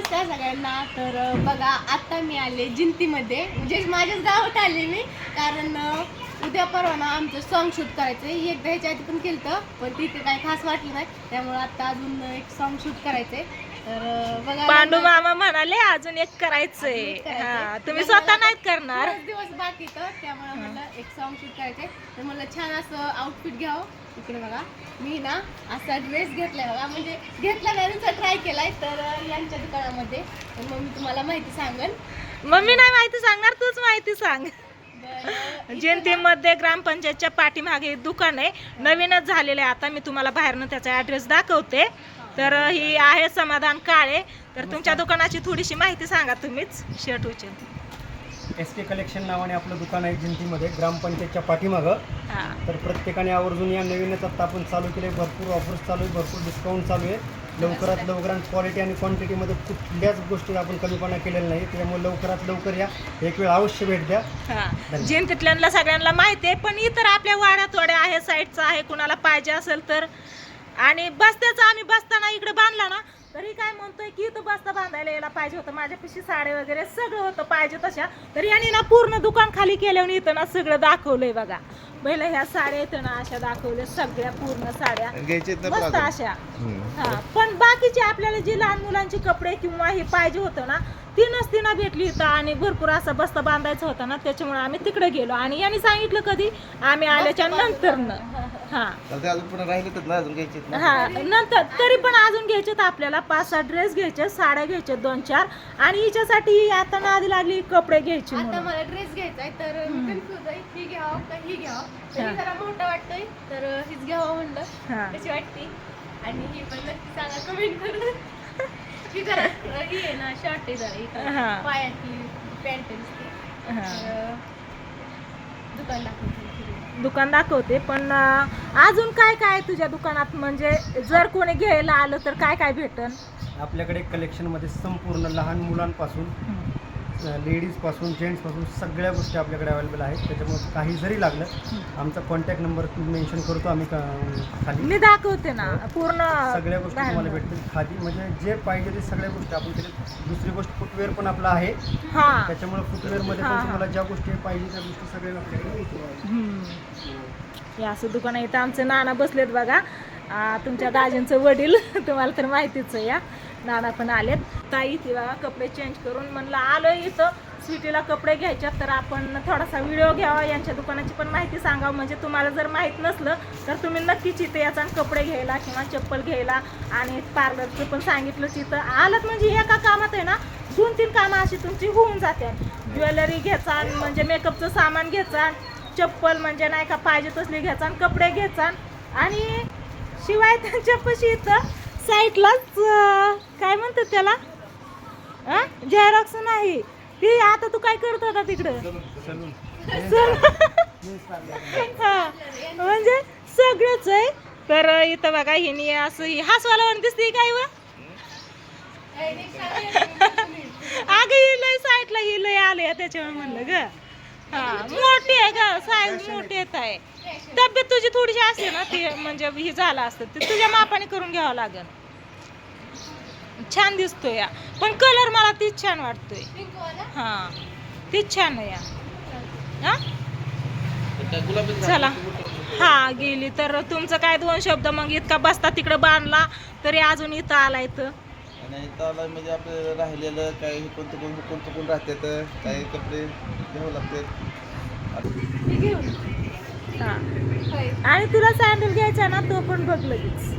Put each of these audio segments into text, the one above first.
नमस्कार सगळ्यांना. तर बघा आता मी आले जिंतीमध्ये, म्हणजे माझ्याच गावात आले मी, कारण उद्या परवा ना आमचं सॉन्ग शूट करायचं आहे. एकदा ह्याच्या आधी पण केलं पण तिथे काही खास वाटलं नाही, त्यामुळे आता अजून एक सॉन्ग शूट करायचंय. तर बघा पांडू मामा म्हणाले अजून एक करायचंय. हा, तुम्ही स्वतः नाहीत करणार. दिवस बाकी तर त्यामुळे मला एक सॉन्ग शूट करायचंय. तर मला छान असं आउटफिट घ्यावं. इकडे बघा मी ना असा ड्रेस घेतलाय बघा, म्हणजे घेतला नाही ट्राय केलाय तर यांच्या दुकानामध्ये. तर मग मी तुम्हाला माहिती सांगेन. मम्मी नाही माहिती सांगणार, तूच माहिती सांग. जयंतीमध्ये ग्रामपंचायतच्या पाठीमागे दुकान आहे, नवीनच झालेलं आहे. आता मी तुम्हाला बाहेरनं त्याचा ॲड्रेस दाखवते. तर ही आहे समाधान काळे. तर तुमच्या दुकानाची थोडीशी माहिती सांगा तुम्हीच. शर्ट उचल. SK कलेक्शन नावाने आपलं दुकान आहे जिंतीमध्ये, ग्रामपंचायतच्या पाठीमागं. तर प्रत्येकाने आवर्जून या. नवीनच आता आपण चालू केले, भरपूर ऑफर्स चालू आहे, भरपूर डिस्काउंट चालू आहे. लवकरात लवकरात क्वालिटी आणि क्वांटिटीमध्ये कुठल्याच गोष्टी आपण कमीपणा केलेला नाही. त्यामुळे लवकरात लवकर या, एक वेळ अवश्य भेट द्या. जिंतीतल्या सगळ्यांना माहिती आहे, पण इतर आपल्या वाड्यात थोड्या आहे, साईडचं आहे, कुणाला पाहिजे असेल तर. आणि बस्त्याचा आम्ही बसताना इकडे बांधला ना, तरी काय म्हणतोय की इथं बस्ता बांधायला यायला पाहिजे होतं. माझ्यापाशी साड्या वगैरे सगळं होतं पाहिजे तशा. तर यांनी ना पूर्ण दुकान खाली केल्यावर इथं ना सगळं दाखवलंय बघा. पहिलं ह्या साड्या इथं ना अशा दाखवल्या, सगळ्या पूर्ण साड्या मस्त अशा. हा, पण बाकीचे आपल्याला जी लहान मुलांची कपडे किंवा हे पाहिजे होतं ना, ती नसती ना भेटली इथं. आणि भरपूर असा बस्ता बांधायचा होता ना, त्याच्यामुळे आम्ही तिकडे गेलो. आणि यांनी सांगितलं कधी आम्ही आल्याच्या नंतर हा नंतर तरी पण अजून घ्यायचे आपल्याला 5-6 ड्रेस घ्यायचे, साड्या घ्यायच्या 2-4. आणि हिच्यासाठी आता नादी लागली कपडे घ्यायची. आता मला ड्रेस घ्यायचा आहे, तर मी कन्फ्युज आहे, ही घ्यावं का ही घ्यावं. तरी जरा मोठा वाटतोय तर हीच घ्यावं म्हणलं. कशी वाटते आणि ही पण नक्की सांगा कमेंट करून. ही जरा ही आहे ना, शॉर्ट आहे जरा, पायातली पॅन्ट दुकान दाखवते. पण अजून काय काय तुझ्या दुकानात, म्हणजे जर कोणी घ्यायला आलं तर काय काय भेटन आपल्याकडे कलेक्शनमध्ये? संपूर्ण लहान मुलांपासून लेडीजपासून जेंट्सपासून सगळ्या गोष्टी आपल्याकडे अवेलेबल आहेत. त्याच्यामुळे काही जरी लागलं, आमचा कॉन्टॅक्ट नंबर मेन्शन करतो आम्ही खाली. मी दाखवते ना पूर्ण सगळ्या गोष्टी तुम्हाला भेटतील खाली. म्हणजे जे पाहिजे ते सगळ्या गोष्टी आपण केले. दुसरी गोष्ट फुटवेअर पण आपला आहे, त्याच्यामुळे फुटवेअरमध्ये पण तुम्हाला ज्या गोष्टी पाहिजे त्या गोष्टी सगळ्या हे असं दुकान आहे. इथं आमचे नाना बसलेत बघा, तुमच्या दाजींचं वडील. तुम्हाला तर माहितीच आहे. या नाना पण आलेत. ताई ती बघा कपडे चेंज करून म्हणलं आलोय इथं स्वीटीला कपडे घ्यायच्यात, तर आपण थोडासा व्हिडिओ घ्यावा, यांच्या दुकानाची पण माहिती सांगावं. म्हणजे तुम्हाला जर माहीत नसलं तर तुम्ही नक्कीच इथे याचा कपडे घ्यायला किंवा चप्पल घ्यायला. आणि पार्लरचं पण सांगितलं. इथं आलं म्हणजे एका कामात आहे ना 2-3 कामं अशी तुमची होऊन जातात. ज्वेलरी घ्यायचा, म्हणजे मेकअपचं सामान घ्यायचा, चप्पल म्हणजे नाही का पाहिजे तसली घ्यायचा, कपडे घ्यायचा. आणि शिवाय त्यांच्यापाशी इथं साईडलाच काय म्हणतात त्याला, झेरॉक्स नाही ती. आता तू काय करत होता तिकडं? म्हणजे सगळंच आहे. तर इथं बघा हिनी असं ही हसवाला दिसते काय व अगं ही लय साईडला ही लय आले त्याच्यामुळे म्हणलं ग. हा मोठी आहे ग, साईज मोठी येत आहे. तब्येत तुझी थोडीशी असते ना, ती म्हणजे ही झालं असतं ते तुझ्या मापाने करून घ्यावं लागेल. छान दिसतोय या, पण कलर मला तीच छान वाटतोय. हा तीच छान आहे या. चला हा गेली तर तुमचं काय 2 शब्द. मग इतका बसता तिकडे बांधला तरी अजून इथं आला. इथं म्हणजे आपलं राहिलेलं काही कोणतं राहतात, काही कपडे घ्यावं लागतात. आणि तुला सँडल घ्यायचा ना, तो पण बघ लगेच.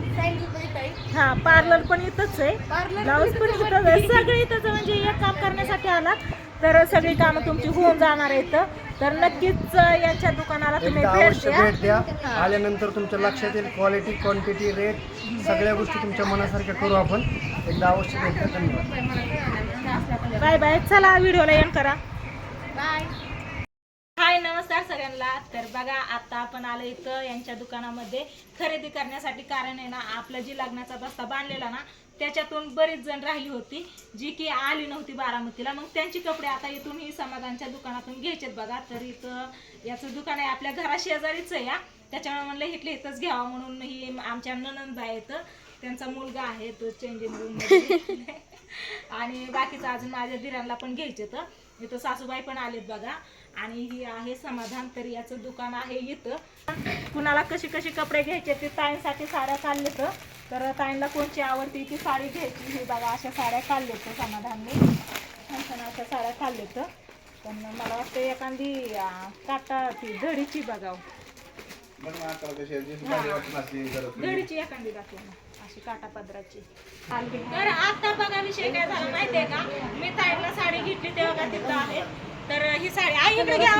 हा पार्लर पण इथंच आहे, ब्लाऊज पण इथंच आहे, सगळे इथंच. म्हणजे एक काम करण्यासाठी आलात तर सगळी कामं तुमची होऊन जाणार आहेत. तर नक्कीच यांच्या दुकानाला तुम्ही भेट द्या. आल्यानंतर तुमच्या लक्षात येईल क्वालिटी, क्वांटिटी, रेट सगळ्या गोष्टी तुमच्या मनासारख्या करू आपण. एकदा अवश्य भेट द्या. धन्यवाद. Bye bye. चला व्हिडिओला एंड करा. बाय. हाय नमस्कार सगळ्यांना. तर बघा आता आपण आलो इथं यांच्या दुकानामध्ये खरेदी करण्यासाठी. कारण आहे ना, आपलं जी लग्नाचा बस्ता बांधलेला ना, त्याच्यातून बरीच जण राहिली होती जी की आली नव्हती बारामतीला. मग त्यांची कपडे आता इथून ही समाधानच्या दुकानातून घ्यायचेत बघा. तर इथं याचं दुकान आहे आपल्या घरा शेजारीच आहे या. त्याच्यामुळे म्हणलं इथंच घ्यावं म्हणून. ही आमच्या ननंद आहेत, त्यांचा मुलगा आहे तो चेंजिंग रूम मध्ये. आणि बाकीचं अजून माझ्या दिरांना पण घ्यायचे. तर इथं सासूबाई पण आलेत बघा. आणि ही आहे समाधान तर याचं दुकान आहे इथं. कुणाला कशी कशी कपडे घ्यायचे ते ताईंसाठी साड्या काढलेत. तर ताईंना कोणची आवडती ती साडी घ्यायची. हे बघा अशा साड्या काढलेत समाधानने. छान अशा साड्या काढलेत. पण मला वाटतं एखादी काटा ती धडीची बघाव. धडीची एखादी दाखव ना अशी काटा पदराची. तर आता बघा विषय काय झाला माहितीये का, मी ताईला साडी घेतली तेव्हा का तिथं आहे. तर ही साडी आई इकडे घ्या.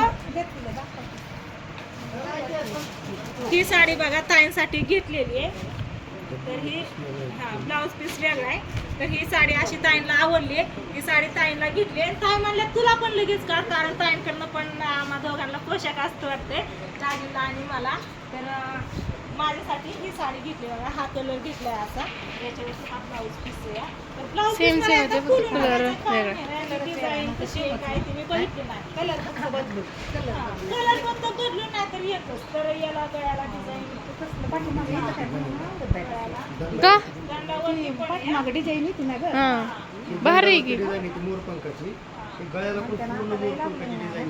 ही साडी बघा ताईंसाठी घेतलेली आहे. तर ही ब्लाऊज पीस वेगळा आहे. तर ही साडी अशी ताईंना आवडली. ही साडी ताईंना घेतली. ताई म्हणल्या तुला पण लगेच का, कारण ताईंकडनं पण आम्हा दोघांना पोशाख असतं वाटते, दाजीला आणि मला. तर माझ्यासाठी ही साडी घेतली बघा. हा कलर घेतलाय असा. याच्यावरती हा ब्लाऊज पीस आहे. तर ब्लाऊज पीस डिझाईन कशी आहे काय ते मी बघितली नाही. कलर फक्त बदलून नाही तर एकच. तर याला गळ्याला डिझाईन भारी की मोरपंखाची गळ्याला पण पूर्ण मोरपंखाची डिझाइन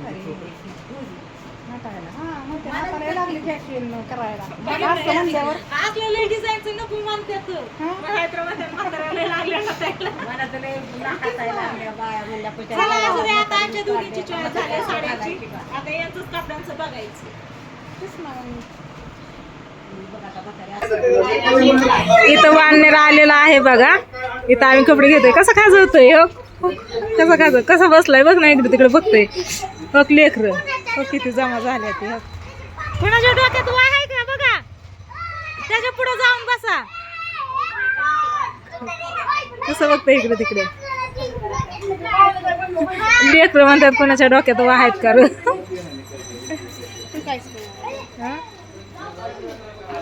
आपल्याला डिझाईनचं नको म्हणतात. आता आमच्या दोघींची चॉईस झाली साड्याची. आता यांचंच कपड्यांचं बघायचं. इथं वाढणेर आलेला आहे बघा. इथं आम्ही कपडे घेतोय. कसं खाजवतोय कसं बसलाय बघ ना, इकडे तिकडे बघतोय. हो लेकर हो किती जमा झाल्या ते. कोणाच्या डोक्यात वाय आहे का बघा, त्याच्या पुढे जाऊन बसा. कसं बघतोय इकडे तिकडे. लेकर म्हणतात कोणाच्या डोक्यात वाय आहेत का.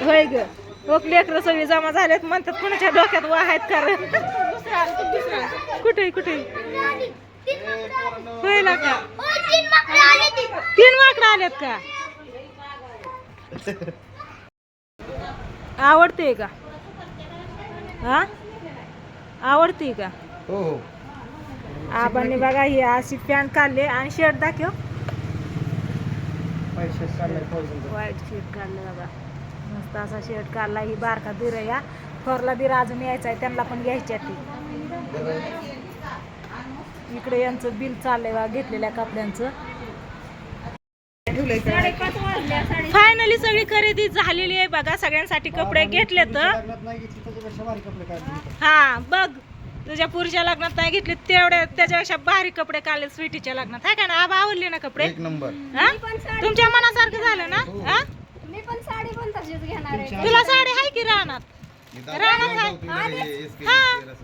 होय ग हो लेकर सगळी जमा झालेत म्हणतात कोणाच्या डोक्यात वा आहेत कारण. कुठे कुठे होय ना का 3 माकडं आलेत का. आवडते का हा आवडते का. हो हो. आबांनी बघा ही अशी पॅन्ट काढली आणि शर्ट दाखव. व्हाईट शर्ट काढलं बघा. मस्त असा शर्ट काढला. ही बारका दीर या थोरला दीर अजून यायचा आहे, त्यांना पण घ्यायच्या ती. इकडे यांचं बिल चाललंय बा घेतलेल्या कपड्यांचं. फायनली सगळी खरेदी झालेली आहे बघा. सगळ्यांसाठी कपडे घेतले तर हा बघ तुझ्या पुरुषच्या लग्नात नाही घेतले तेवढ्या त्याच्यापेक्षा भारी कपडे काढले स्वीटीच्या लग्नात. आहे का ना आबा आवडले ना कपडे. एक नंबर. तुमच्या मनासारखं झालं ना. मी पण साडी पण तशीच घेणार आहे. तुला साडी आहे की रानात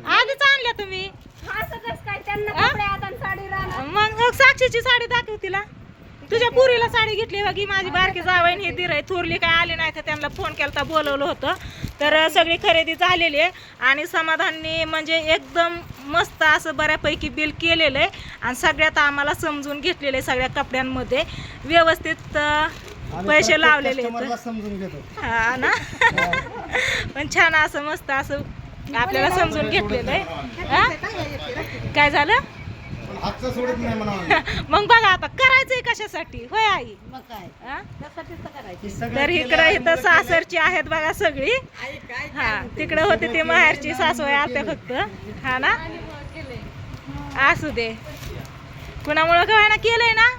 आधीच आणल्या तुम्ही. असं कसं काय त्यांना कपडे आता साडी राहणार. मग साक्षीची साडी दाखव तिला. तुझ्या पुरीला साडी घेतली बघी. माझी बारकी जावईन हे दीर आहे. थोरली काय आली नाही तर त्यांना फोन केला बोलवलं होतं. तर सगळी खरेदी झालेली आहे आणि समाधानने म्हणजे एकदम मस्त असं बऱ्यापैकी बिल केलेलं आहे. आणि सगळ्यात आम्हाला समजून घेतलेलं आहे. सगळ्या कपड्यांमध्ये व्यवस्थित पैसे लावलेले हा ना. पण छान असं मस्त असं आपल्याला समजून घेतलेलं आहे. काय झालं मग बघा आता करायचंय कशासाठी होय आई. तर इकडं इथं सासरची आहेत बघा सगळी. हा तिकडे होते ते माहेरची सासूबाई आलत्या फक्त. हा ना असू दे. कुणामुळं काय ना केलंय ना.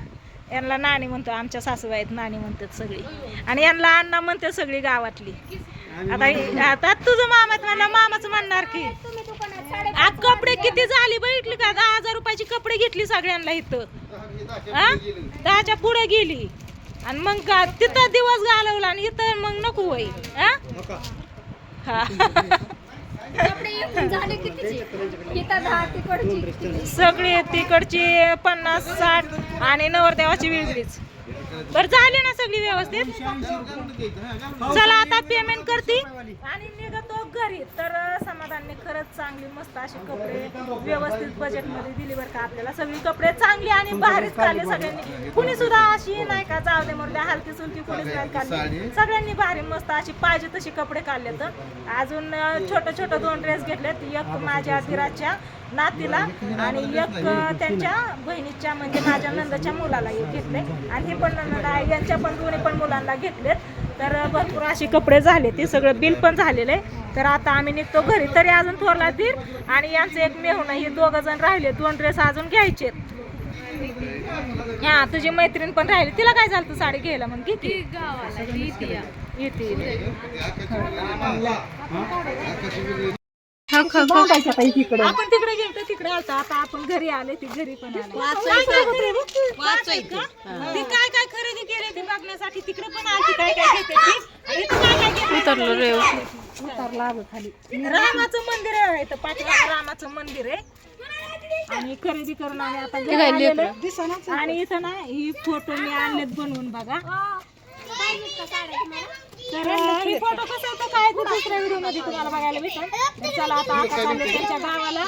यांना नानी म्हणतो. आमच्या सासूबाईत नानी म्हणतात सगळी. आणि यांना अण्णा म्हणते सगळी गावातली. आता तुझं मामाच म्हणलं मामाच म्हणणार की. आज कपडे किती झाली बघितली का. 10,000 रुपयाची कपडे घेतली सगळ्यांना इथं. 10च्या पुढे गेली आणि मग तिथं दिवस घालवला आणि इथं मग नको होई. सगळी तिकडची 50-60 आणि नवरदेवाची वेगळीच. बरं झाली ना सगळी व्यवस्थित. चला आता पेमेंट करते आणि निघतो. घरी तर समाधानने खरंच चांगली मस्त अशी कपडे व्यवस्थित बजेटमध्ये दिली बरं का आपल्याला. सगळी कपडे चांगली आणि भारीच काढले सगळ्यांनी. कुणी सुद्धा अशी नाही का जाऊ दे म्हणल्या हलकी सुलकी कुणीच नाही काढली. सगळ्यांनी भारी मस्त अशी पाहिजे तशी कपडे काढले. तर अजून छोटं छोटं 2 ड्रेस घेतलेत. एक माझ्या दिराच्या नातीला आणि एक त्यांच्या बहिणीच्या म्हणजे माझ्या नंदाच्या मुलाला एक घेतले आणि हे पण नंद आहे यांच्या पण दोन्ही पण मुलांना घेतलेत. तर भरपूर असे कपडे झाले. ते सगळं बिल पण झालेलं आहे. तर आता आम्ही निघतो घरी. तरी अजून थोरला दीर आणि यांचं एक मेहून हे 2 जण राहिले. 2 ड्रेस अजून घ्यायचे. हा तुझी मैत्रीण पण राहिली. तिला काय झालं तू साडी घ्यायला मग किती गावाला येते आपण तिकडे गेलो तिकडे आलता. आता आपण घरी आले ती घरी पण आले. ती काय काय खरेदी केली ती बघण्यासाठी तिकडे पण आली. काय काय घेते ती काय काय घेते उतरलो रे उतरला अगं खाली. रामाचं मंदिर आहे इथं पाठीमागे रामाचं मंदिर आहे आणि खरेदी करून आम्ही आता घरी आलेलो. आणि इथं ना ही फोटो मी आणलेत बनवून बघा. तर हे फोटो कसं होतं काय ते दुसऱ्या व्हिडिओ मध्ये तुम्हाला बघायला भेटेल. तर चला आता चालले त्यांच्या गावाला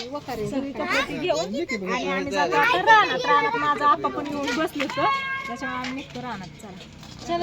सगळी कपडे ती घेऊन आणि आम्ही जातो आता रानात. माझा आपा पण येऊन बसले तर त्याच्यामुळे आम्ही निघतो रानात. चला